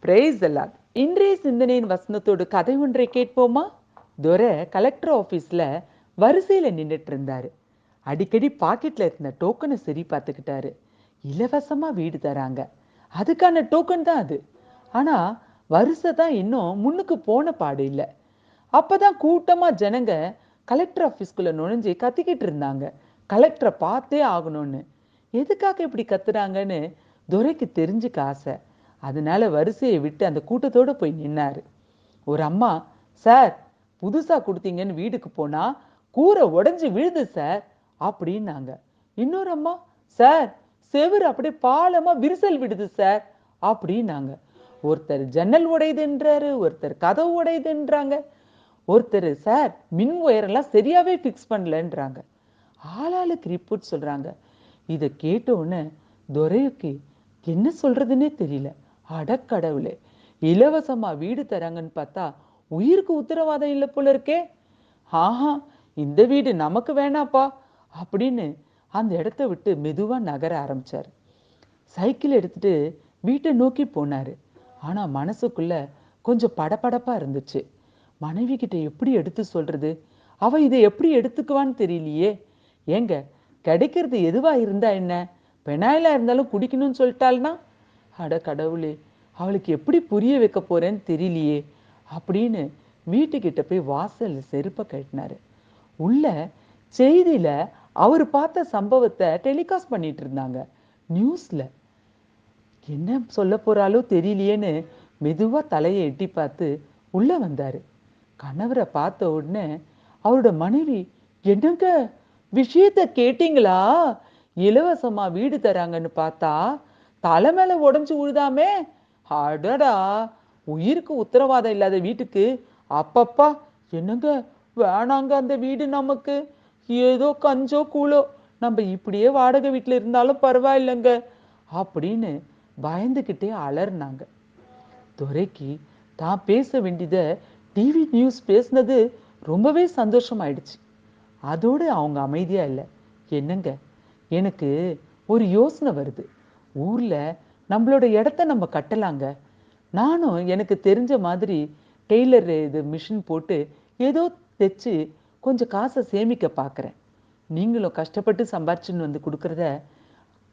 Praise the Lord. இன்றைய சிந்தனையின் வசனத்தோடு கதை ஒன்றை கேட்போமா? துரை கலெக்டர் ஆபீஸ்ல வரிசையில நின்றுட்டு இருந்தாரு. அடிக்கடி பாக்கெட்ல இருந்த டோக்கனை சரி பார்த்துக்கிட்டாரு. இலவசமா வீடு தராங்க, அதுக்கான டோக்கன் தான் அது. ஆனா வரிசை தான் இன்னும் முன்னுக்கு போன பாடு இல்லை. அப்பதான் கூட்டமா ஜனங்க கலெக்டர் ஆபீஸ்குள்ள நுழைஞ்சு கத்திக்கிட்டு இருந்தாங்க, கலெக்டரை பார்த்தே ஆகணும்னு. எதுக்காக இப்படி கத்துறாங்கன்னு துரைக்கு தெரிஞ்சுக்க ஆசை. அதனால வரிசையை விட்டு அந்த கூட்டத்தோட போய் நின்னாரு. ஒரு அம்மா, சார் புதுசா கொடுத்தீங்கன்னு வீட்டுக்கு போனா கூரை உடைஞ்சு விழுது சார் அப்படின்னாங்க. இன்னொரு அம்மா, சார் செவுரு அப்படியே பாலமா விரிசல் விடுது சார் அப்படின்னாங்க. ஒருத்தர் ஜன்னல் உடையுதுன்றாரு, ஒருத்தர் கதவு உடையுதுன்றாங்க, ஒருத்தர் சார் மின் ஒயரெல்லாம் சரியாவே ஃபிக்ஸ் பண்ணலன்றாங்க. ஆளாளுக்கு ரிப்போர்ட் சொல்றாங்க. இதை கேட்ட உடனே துரைக்கு என்ன சொல்றதுன்னே தெரியல. அடக்கடவுளே, இலவசமா வீடு தராங்கன்னு பார்த்தா உயிருக்கு உத்தரவாதம் இல்லை போல இருக்கே. ஆஹா, இந்த வீடு நமக்கு வேணாப்பா அப்படின்னு அந்த இடத்த விட்டு மெதுவா நகர ஆரம்பிச்சாரு. சைக்கிள் எடுத்துட்டு வீட்டை நோக்கி போனாரு. ஆனா மனசுக்குள்ள கொஞ்சம் படபடப்பா இருந்துச்சு. மனைவி கிட்ட எப்படி எடுத்து சொல்றது? அவ இதை எப்படி எடுத்துக்குவான்னு தெரியலையே. ஏங்க, கிடைக்கிறது எதுவா இருந்தா என்ன? பெனாயிலா இருந்தாலும் குடிக்கணும்னு சொல்லிட்டாள்னா, அட கடவுளே, அவளுக்கு எப்படி புரிய வைக்க போறேன்னு தெரியலையே அப்படின்னு வீட்டுக்கிட்ட போய் வாசல் செருப்பை கட்டினாரு. உள்ள செய்தியில அவர் பார்த்த சம்பவத்தை டெலிகாஸ்ட் பண்ணிட்டு இருந்தாங்க நியூஸ்ல. என்ன சொல்ல போறாலோ தெரியலையேன்னு மெதுவா தலையை எட்டி பார்த்து உள்ள வந்தாரு. கணவரை பார்த்த உடனே அவரோட மனைவி, என்னங்க விஷயத்த கேட்டீங்களா? இலவசமா வீடு தராங்கன்னு பார்த்தா தலை மேல உடைஞ்சு விழுதாமே. அடடா, உயிருக்கு உத்தரவாதம் இல்லாத வீட்டுக்கு அப்பப்பா, என்னங்க வேணாங்க அந்த வீடு நமக்கு. ஏதோ கஞ்சோ கூழோ, நம்ம இப்படியே வாடகை வீட்டுல இருந்தாலும் பரவாயில்லைங்க அப்படின்னு பயந்துகிட்டே அலர்னாங்க. துரைக்கு தான் பேச வேண்டியதை டிவி நியூஸ் பேசினது ரொம்பவே சந்தோஷமாயிடுச்சு. அதோடு அவங்க அமைதியா இல்லை. என்னங்க, எனக்கு ஒரு யோசனை வருது. ஊர்ல நம்மளோட இடத்த நம்ம கட்டலாங்க. நானும் எனக்கு தெரிஞ்ச மாதிரி டெய்லர் இது மிஷின் போட்டு ஏதோ தைச்சு கொஞ்சம் காசை சேமிக்க பார்க்குறேன். நீங்களும் கஷ்டப்பட்டு சம்பாரிச்சுன்னு வந்து கொடுக்குறத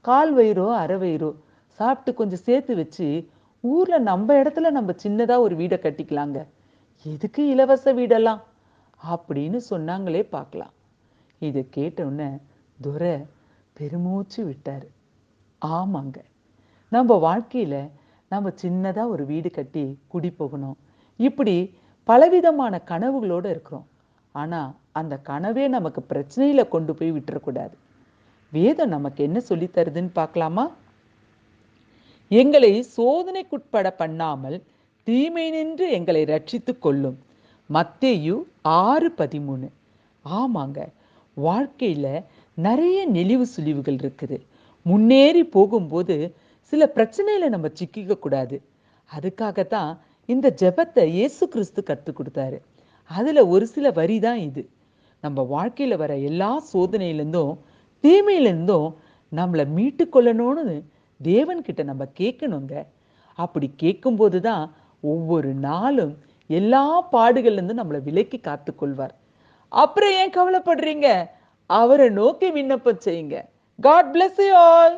கால் வயிறோ அரை வயிறோ சாப்பிட்டு கொஞ்சம் சேர்த்து வச்சு ஊர்ல நம்ம இடத்துல நம்ம சின்னதா ஒரு வீடை கட்டிக்கலாங்க. எதுக்கு இலவச வீடெல்லாம் அப்படின்னு சொன்னாங்களே பார்க்கலாம். இதை கேட்டோன்னே துரை பெருமூச்சு விட்டாரு. ஆமாங்க, நம்ம வாழ்க்கையில நம்ம சின்னதா ஒரு வீடு கட்டி குடி போகணும், இப்படி பலவிதமான கனவுகளோடு இருக்கிறோம். ஆனா அந்த கனவே நமக்கு பிரச்சனையில கொண்டு போய் விட்டுறக்கூடாது. வேதம் நமக்கு என்ன சொல்லி தருதுன்னு பார்க்கலாமா? எங்களை சோதனைக்குட்பட பண்ணாமல் தீமை நின்று எங்களை ரட்சித்து கொள்ளும். மத்தேயு 6:13. ஆமாங்க, வாழ்க்கையில நிறைய நெளிவு சுழிவுகள் இருக்குது. முன்னேறி போகும்போது சில பிரச்சனையில நம்ம சிக்கிக்க கூடாது. அதுக்காகத்தான் இந்த ஜெபத்தை இயேசு கிறிஸ்து கற்றுக் கொடுத்தாரு. அதுல ஒரு சில வரி தான் இது. நம்ம வாழ்க்கையில வர எல்லா சோதனையிலிருந்தும் தீமையிலிருந்தும் நம்மளை மீட்டு கொள்ளணும்னு தேவன்கிட்ட நம்ம கேட்கணுங்க. அப்படி கேட்கும்போது தான் ஒவ்வொரு நாளும் எல்லா பாடுகள்ல இருந்து நம்மளை விலக்கி காத்துக்கொள்வார். அப்புறம் ஏன் கவலைப்படுறீங்க? அவரை நோக்கி விண்ணப்பம் செய்யுங்க. God bless you all.